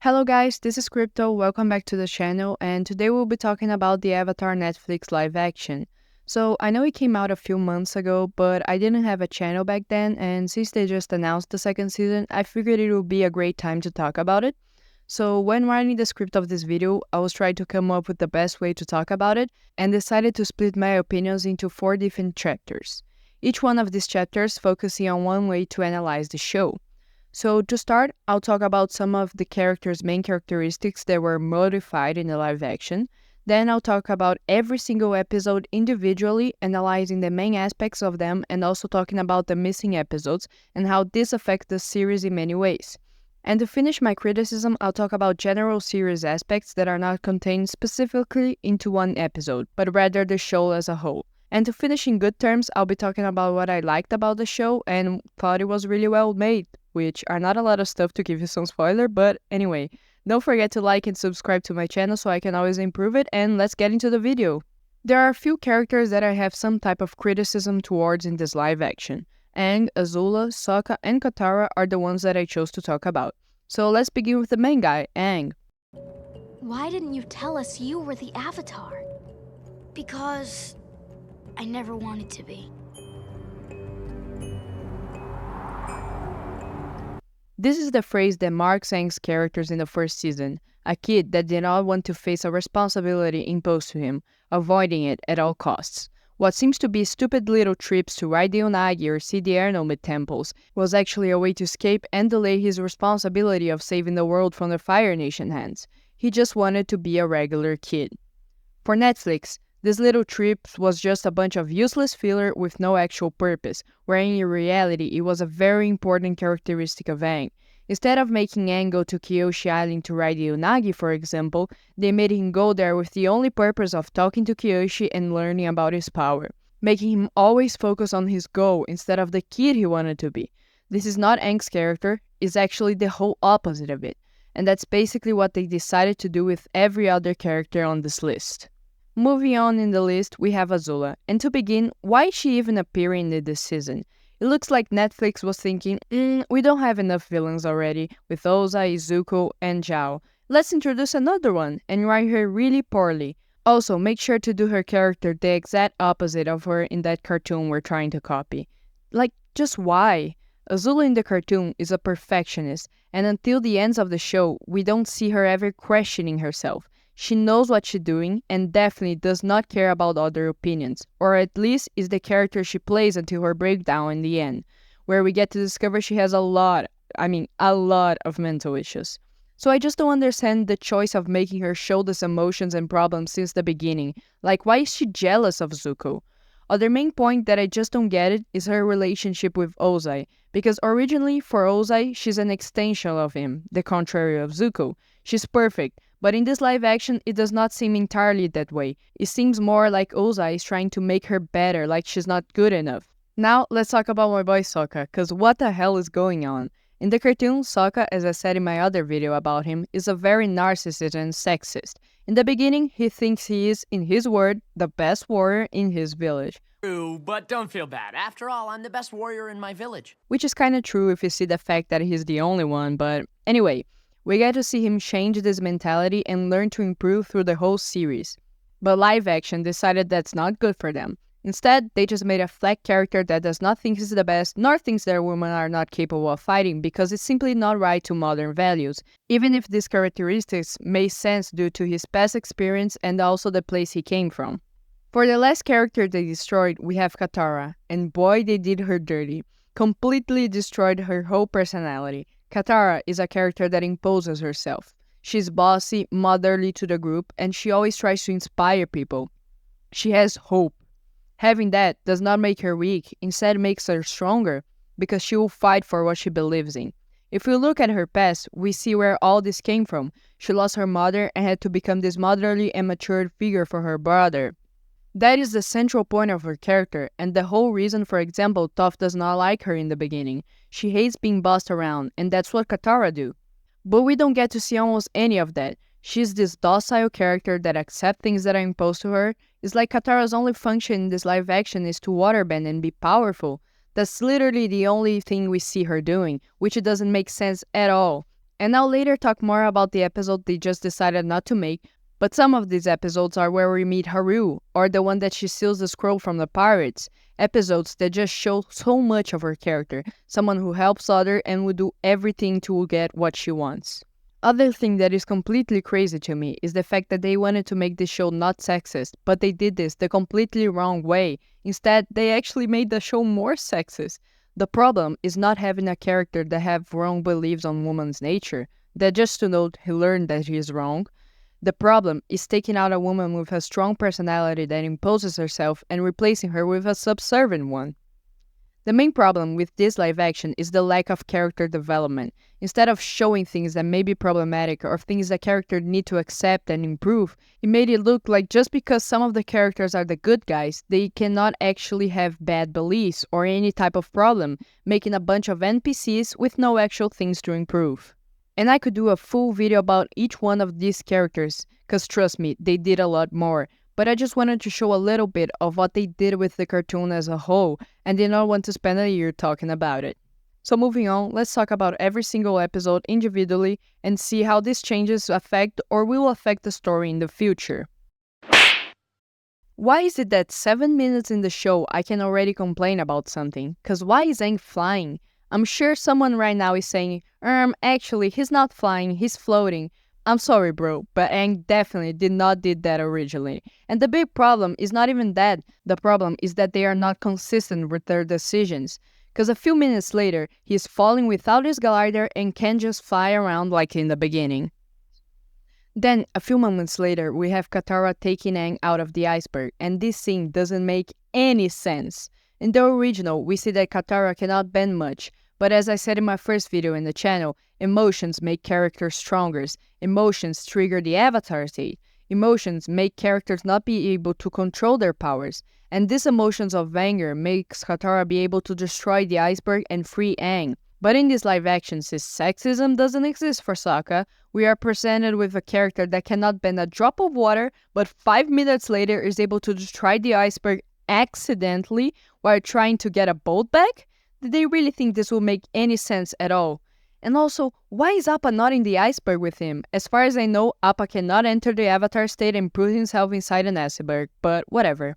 Hello guys, this is Crypto, welcome back to the channel, and today we'll be talking about the Avatar Netflix live action. So, I know it came out a few months ago, but I didn't have a channel back then, and since they just announced the second season, I figured it would be a great time to talk about it. So, when writing the script of this video, I was trying to come up with the best way to talk about it, and decided to split my opinions into 4 different chapters. Each one of these chapters focusing on one way to analyze the show. So to start, I'll talk about some of the characters' main characteristics that were modified in the live action. Then I'll talk about every single episode individually, analyzing the main aspects of them and also talking about the missing episodes and how this affects the series in many ways. And to finish my criticism, I'll talk about general series aspects that are not contained specifically into one episode, but rather the show as a whole. And to finish in good terms, I'll be talking about what I liked about the show and thought it was really well made, which are not a lot of stuff to give you some spoiler, but anyway, don't forget to like and subscribe to my channel so I can always improve it, and let's get into the video. There are a few characters that I have some type of criticism towards in this live action. Aang, Azula, Sokka, and Katara are the ones that I chose to talk about. So let's begin with the main guy, Aang. Why didn't you tell us you were the Avatar? Because I never wanted to be. This is the phrase that marks Aang's characters in the first season, a kid that did not want to face a responsibility imposed to him, avoiding it at all costs. What seems to be stupid little trips to ride the Unagi or see the Airnomid temples was actually a way to escape and delay his responsibility of saving the world from the Fire Nation hands. He just wanted to be a regular kid. For Netflix, this little trip was just a bunch of useless filler with no actual purpose, where in reality it was a very important characteristic of Aang. Instead of making Aang go to Kyoshi Island to ride the Unagi, for example, they made him go there with the only purpose of talking to Kyoshi and learning about his power, making him always focus on his goal instead of the kid he wanted to be. This is not Aang's character, it's actually the whole opposite of it, and that's basically what they decided to do with every other character on this list. Moving on in the list, we have Azula, and to begin, why is she even appearing in this season? It looks like Netflix was thinking, we don't have enough villains already, with Ozai, Zuko, and Zhao. Let's introduce another one, and write her really poorly. Also, make sure to do her character the exact opposite of her in that cartoon we're trying to copy. Like, just why? Azula in the cartoon is a perfectionist, and until the ends of the show, we don't see her ever questioning herself. She knows what she's doing and definitely does not care about other opinions, or at least is the character she plays until her breakdown in the end, where we get to discover she has a lot of mental issues. So I just don't understand the choice of making her show these emotions and problems since the beginning. Like, why is she jealous of Zuko? Other main point that I just don't get it is her relationship with Ozai, because originally for Ozai, she's an extension of him, the contrary of Zuko. She's perfect, but in this live action, it does not seem entirely that way. It seems more like Ozai is trying to make her better, like she's not good enough. Now, let's talk about my boy Sokka, cause what the hell is going on? In the cartoon, Sokka, as I said in my other video about him, is a very narcissist and sexist. In the beginning, he thinks he is, in his word, the best warrior in his village. True, but don't feel bad. After all, I'm the best warrior in my village. Which is kinda true if you see the fact that he's the only one, but anyway, we get to see him change this mentality and learn to improve through the whole series. But live action decided that's not good for them. Instead, they just made a flat character that does not think he's the best, nor thinks that women are not capable of fighting, because it's simply not right to modern values, even if these characteristics make sense due to his past experience and also the place he came from. For the last character they destroyed, we have Katara, and boy they did her dirty. Completely destroyed her whole personality. Katara is a character that imposes herself. She's bossy, motherly to the group, and she always tries to inspire people. She has hope. Having that does not make her weak, instead makes her stronger, because she will fight for what she believes in. If we look at her past, we see where all this came from. She lost her mother and had to become this motherly and matured figure for her brother. That is the central point of her character, and the whole reason, for example, Toph does not like her in the beginning. She hates being bossed around, and that's what Katara do. But we don't get to see almost any of that. She's this docile character that accepts things that are imposed to her. It's like Katara's only function in this live action is to waterbend and be powerful. That's literally the only thing we see her doing, which doesn't make sense at all. And I'll later talk more about the episode they just decided not to make, but some of these episodes are where we meet Haru, or the one that she steals the scroll from the pirates. Episodes that just show so much of her character, someone who helps others and will do everything to get what she wants. Other thing that is completely crazy to me is the fact that they wanted to make this show not sexist, but they did this the completely wrong way. Instead, they actually made the show more sexist. The problem is not having a character that have wrong beliefs on woman's nature, that just to note he learned that he is wrong. The problem is taking out a woman with a strong personality that imposes herself and replacing her with a subservient one. The main problem with this live action is the lack of character development. Instead of showing things that may be problematic or things that characters need to accept and improve, it made it look like just because some of the characters are the good guys, they cannot actually have bad beliefs or any type of problem, making a bunch of NPCs with no actual things to improve. And I could do a full video about each one of these characters, cause trust me, they did a lot more. But I just wanted to show a little bit of what they did with the cartoon as a whole, and did not want to spend a year talking about it. So moving on, let's talk about every single episode individually and see how these changes affect or will affect the story in the future. Why is it that 7 minutes in the show I can already complain about something? Cause why is Aang flying? I'm sure someone right now is saying, actually, he's not flying, he's floating. I'm sorry, bro, but Aang definitely did not did that originally. And the big problem is not even that. The problem is that they are not consistent with their decisions. Cause a few minutes later, he's falling without his glider and can just fly around like in the beginning. Then, a few moments later, we have Katara taking Aang out of the iceberg, and this scene doesn't make any sense. In the original, we see that Katara cannot bend much, but as I said in my first video in the channel, emotions make characters stronger. Emotions trigger the Avatar state. Emotions make characters not be able to control their powers. And these emotions of anger makes Katara be able to destroy the iceberg and free Aang. But in this live action, since sexism doesn't exist for Sokka, we are presented with a character that cannot bend a drop of water, but 5 minutes later is able to destroy the iceberg accidentally while trying to get a boat back? Did they really think this will make any sense at all? And also, why is Appa not in the iceberg with him? As far as I know, Appa cannot enter the Avatar state and prove himself inside an iceberg, but whatever.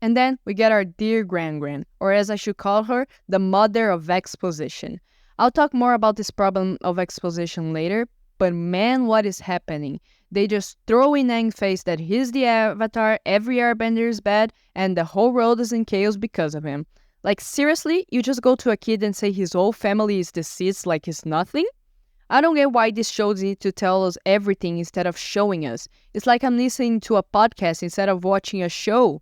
And then we get our dear Gran, or as I should call her, the mother of exposition. I'll talk more about this problem of exposition later, but man, what is happening? They just throw in Aang's face that he's the Avatar, every airbender is bad, and the whole world is in chaos because of him. Like, seriously? You just go to a kid and say his whole family is deceased like it's nothing? I don't get why this shows need to tell us everything instead of showing us. It's like I'm listening to a podcast instead of watching a show.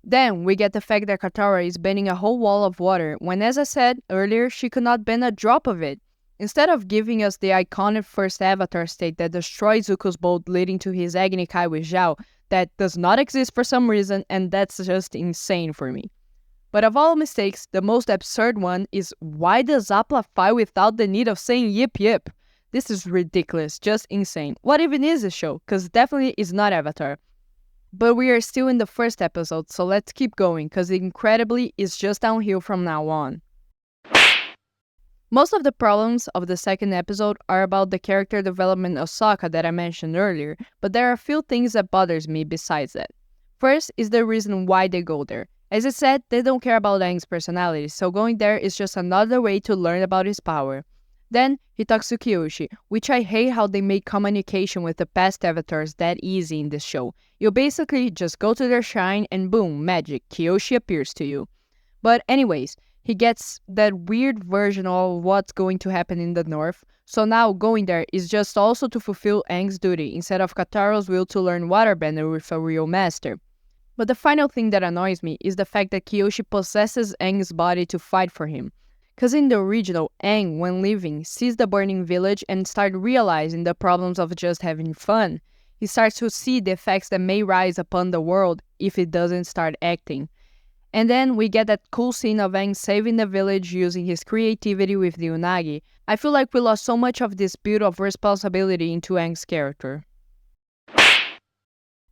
Then we get the fact that Katara is bending a whole wall of water when, as I said earlier, she could not bend a drop of it. Instead of giving us the iconic first Avatar state that destroys Zuko's boat leading to his Agni Kai with Zhao, that does not exist for some reason, and that's just insane for me. But of all mistakes, the most absurd one is why does Appa fight without the need of saying yip yip? This is ridiculous, just insane. What even is this show? Cause definitely it's not Avatar. But we are still in the first episode, so let's keep going, cause incredibly it's just downhill from now on. Most of the problems of the second episode are about the character development of Sokka that I mentioned earlier, but there are a few things that bothers me besides that. First is the reason why they go there. As I said, they don't care about Aang's personality, so going there is just another way to learn about his power. Then, he talks to Kyoshi, which I hate how they make communication with the past avatars that easy in this show. You basically just go to their shrine and boom, magic, Kyoshi appears to you. But anyways, he gets that weird version of what's going to happen in the north, so now going there is just also to fulfill Aang's duty instead of Katara's will to learn waterbender with a real master. But the final thing that annoys me is the fact that Kyoshi possesses Aang's body to fight for him. Cause in the original, Aang, when leaving, sees the burning village and starts realizing the problems of just having fun. He starts to see the effects that may rise upon the world if it doesn't start acting. And then we get that cool scene of Aang saving the village using his creativity with the Unagi. I feel like we lost so much of this build of responsibility into Aang's character.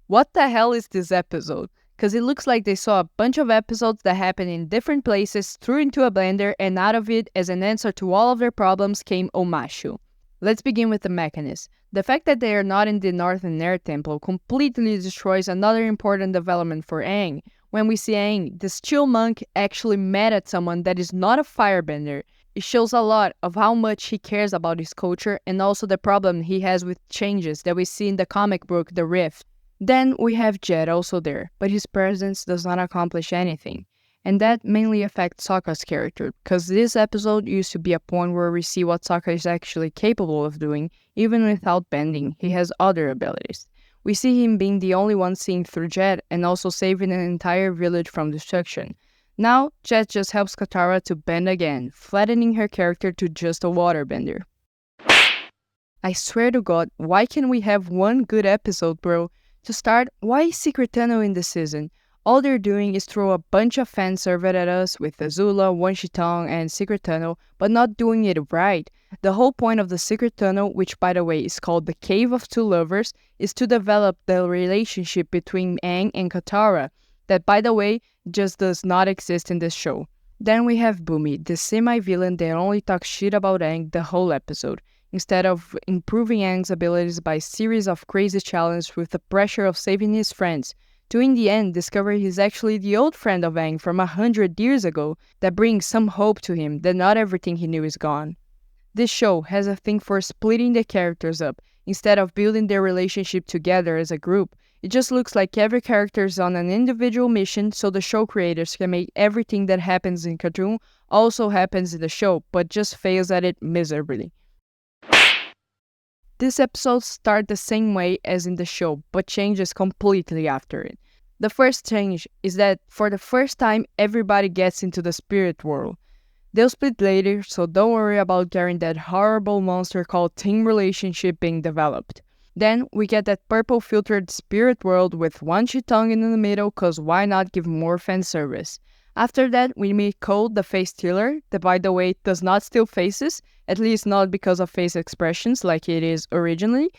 What the hell is this episode? Cause it looks like they saw a bunch of episodes that happen in different places, threw into a blender, and out of it, as an answer to all of their problems, came Omashu. Let's begin with the mechanism. The fact that they are not in the Northern Air Temple completely destroys another important development for Aang. When we see Aang, the steel monk actually mad at someone that is not a firebender. It shows a lot of how much he cares about his culture and also the problem he has with changes that we see in the comic book The Rift. Then we have Jet also there, but his presence does not accomplish anything. And that mainly affects Sokka's character, because this episode used to be a point where we see what Sokka is actually capable of doing, even without bending. He has other abilities. We see him being the only one seeing through Jet and also saving an entire village from destruction. Now, Jet just helps Katara to bend again, flattening her character to just a waterbender. I swear to God, why can't we have one good episode, bro? To start, why is Secret Tunnel in this season? All they're doing is throw a bunch of fan service at us with Azula, Wan Shitong, and Secret Tunnel, but not doing it right. The whole point of the Secret Tunnel, which by the way is called the Cave of Two Lovers, is to develop the relationship between Aang and Katara, that by the way, just does not exist in this show. Then we have Bumi, the semi-villain that only talks shit about Aang the whole episode, instead of improving Aang's abilities by a series of crazy challenges with the pressure of saving his friends, to in the end discover he's actually the old friend of Aang from 100 years ago that brings some hope to him that not everything he knew is gone. This show has a thing for splitting the characters up. Instead of building their relationship together as a group, it just looks like every character is on an individual mission so the show creators can make everything that happens in cartoon also happens in the show, but just fails at it miserably. This episode starts the same way as in the show, but changes completely after it. The first change is that for the first time, everybody gets into the spirit world. They'll split later, so don't worry about getting that horrible monster called teen relationship being developed. Then we get that purple filtered spirit world with Wan Shitong in the middle, cause why not give more fan service? After that, we meet Cold, the face stealer, that by the way does not steal faces, at least not because of face expressions like it is originally.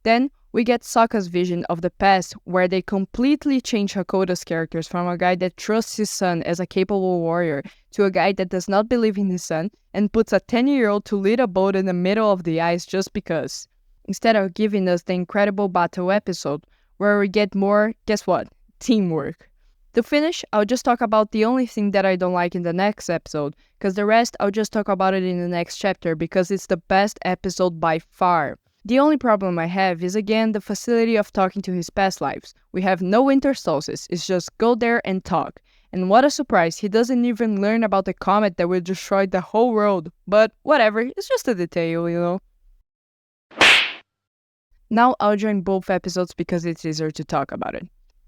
Then we get Sokka's vision of the past, where they completely change Hakoda's characters from a guy that trusts his son as a capable warrior to a guy that does not believe in his son and puts a 10-year-old to lead a boat in the middle of the ice just because. Instead of giving us the incredible battle episode, where we get more, guess what? Teamwork. To finish, I'll just talk about the only thing that I don't like in the next episode, because the rest I'll just talk about it in the next chapter because it's the best episode by far. The only problem I have is again the facility of talking to his past lives. We have no winter solstice, it's just go there and talk. And what a surprise, he doesn't even learn about the comet that will destroy the whole world. But whatever, it's just a detail, you know. Now I'll join both episodes because it's easier to talk about it.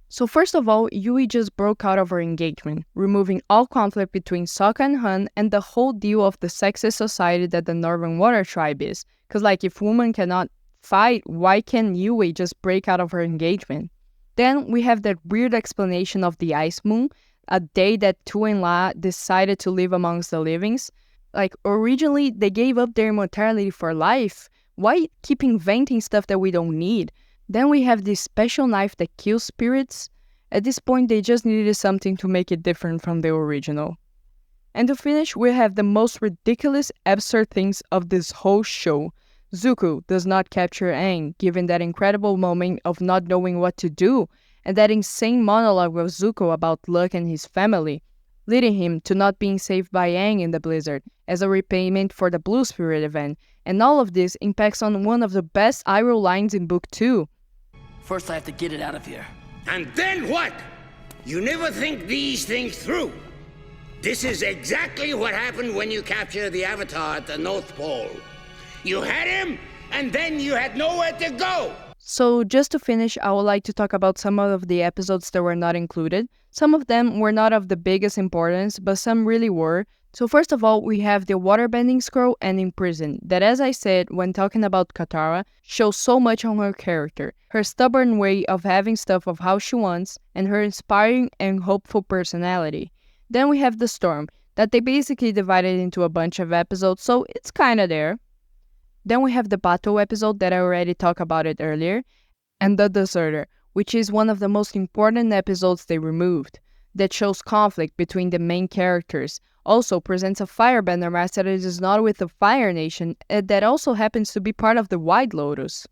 So first of all, Yui just broke out of her engagement, removing all conflict between Sokka and Han and the whole deal of the sexist society that the Northern Water Tribe is. Cause like if women cannot fight, why can't Yui just break out of her engagement? Then we have that weird explanation of the Ice Moon, a day that Tu and La decided to live amongst the livings. Like originally they gave up their immortality for life. Why keep inventing stuff that we don't need? Then we have this special knife that kills spirits. At this point, they just needed something to make it different from the original. And to finish, we have the most ridiculous, absurd things of this whole show. Zuko does not capture Aang, given that incredible moment of not knowing what to do, and that insane monologue of Zuko about luck and his family, leading him to not being saved by Aang in the blizzard, as a repayment for the Blue Spirit event. And all of this impacts on one of the best Iroh lines in Book 2. First, I have to get it out of here. And then what? You never think these things through. This is exactly what happened when you captured the Avatar at the North Pole. You had him, and then you had nowhere to go. So just to finish, I would like to talk about some of the episodes that were not included. Some of them were not of the biggest importance, but some really were. So first of all, we have the waterbending scroll and in prison, that as I said when talking about Katara, shows so much on her character, her stubborn way of having stuff of how she wants, and her inspiring and hopeful personality. Then we have the storm, that they basically divided into a bunch of episodes, so it's kinda there. Then we have the battle episode that I already talked about it earlier, and the deserter, which is one of the most important episodes they removed. that shows conflict between the main characters. Also presents a firebender mask that is not with the Fire Nation, and that also happens to be part of the White Lotus.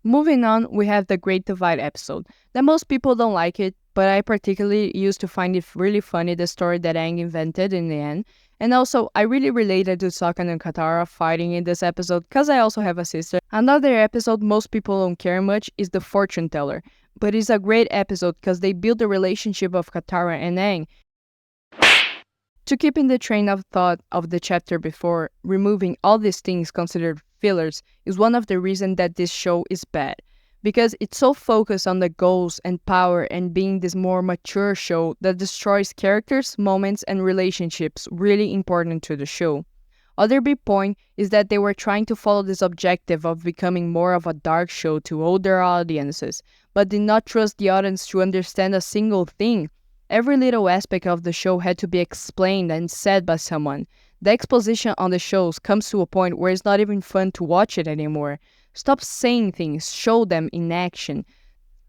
Moving on, we have the Great Divide episode. That most people don't like it, but I particularly used to find it really funny, the story that Aang invented in the end. And also, I really related to Sokka and Katara fighting in this episode because I also have a sister. Another episode most people don't care much is the Fortune Teller, but it's a great episode because they build the relationship of Katara and Aang. To keep in the train of thought of the chapter before, removing all these things considered fillers is one of the reasons that this show is bad. Because it's so focused on the goals and power and being this more mature show that destroys characters, moments, and relationships really important to the show. Other big point is that they were trying to follow this objective of becoming more of a dark show to older audiences, but did not trust the audience to understand a single thing. Every little aspect of the show had to be explained and said by someone. The exposition on the shows comes to a point where it's not even fun to watch it anymore. Stop saying things, show them in action.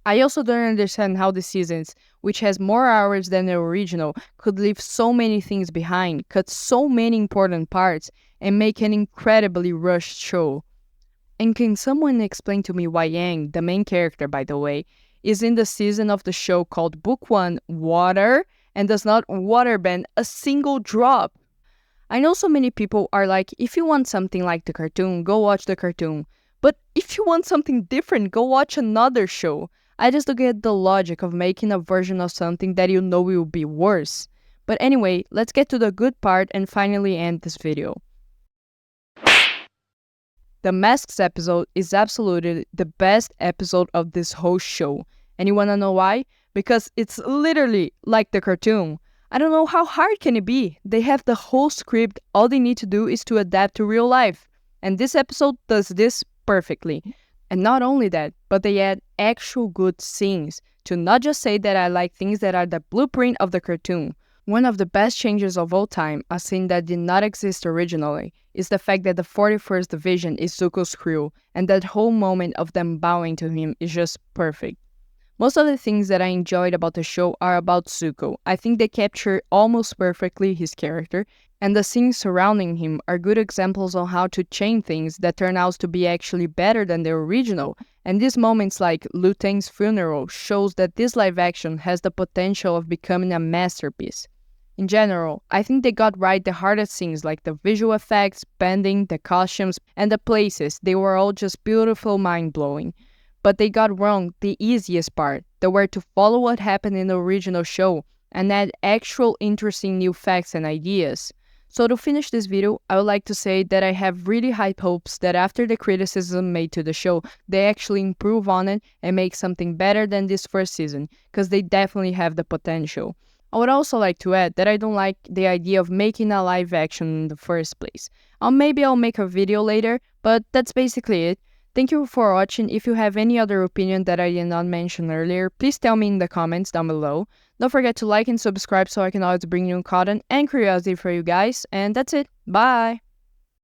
I also don't understand how the seasons, which has more hours than the original, could leave so many things behind, cut so many important parts, and make an incredibly rushed show. And can someone explain to me why Yang, the main character by the way, is in the season of the show called Book 1 Water and does not waterbend a single drop? I know so many people are like, if you want something like the cartoon, go watch the cartoon. But if you want something different, go watch another show. I just don't get the logic of making a version of something that you know will be worse. But anyway, let's get to the good part and finally end this video. The Masks episode is absolutely the best episode of this whole show. And you wanna know why? Because it's literally like the cartoon. I don't know how hard can it be. They have the whole script, all they need to do is to adapt to real life. And this episode does this perfectly. And not only that, but they add actual good scenes to not just say that I like things that are the blueprint of the cartoon. One of the best changes of all time, a scene that did not exist originally, is the fact that the 41st Division is Zuko's crew, and that whole moment of them bowing to him is just perfect. Most of the things that I enjoyed about the show are about Zuko. I think they capture almost perfectly his character, and the scenes surrounding him are good examples on how to change things that turn out to be actually better than the original. And these moments like Lu Tang's funeral shows that this live action has the potential of becoming a masterpiece. In general, I think they got right the hardest things like the visual effects, bending, the costumes, and the places. They were all just beautiful, mind-blowing. But they got wrong the easiest part, the where to follow what happened in the original show and add actual interesting new facts and ideas. So to finish this video, I would like to say that I have really high hopes that after the criticism made to the show, they actually improve on it and make something better than this first season, because they definitely have the potential. I would also like to add that I don't like the idea of making a live action in the first place. Maybe I'll make a video later, but that's basically it. Thank you for watching. If you have any other opinion that I did not mention earlier, please tell me in the comments down below. Don't forget to like and subscribe so I can always bring new content and curiosity for you guys. And that's it. Bye!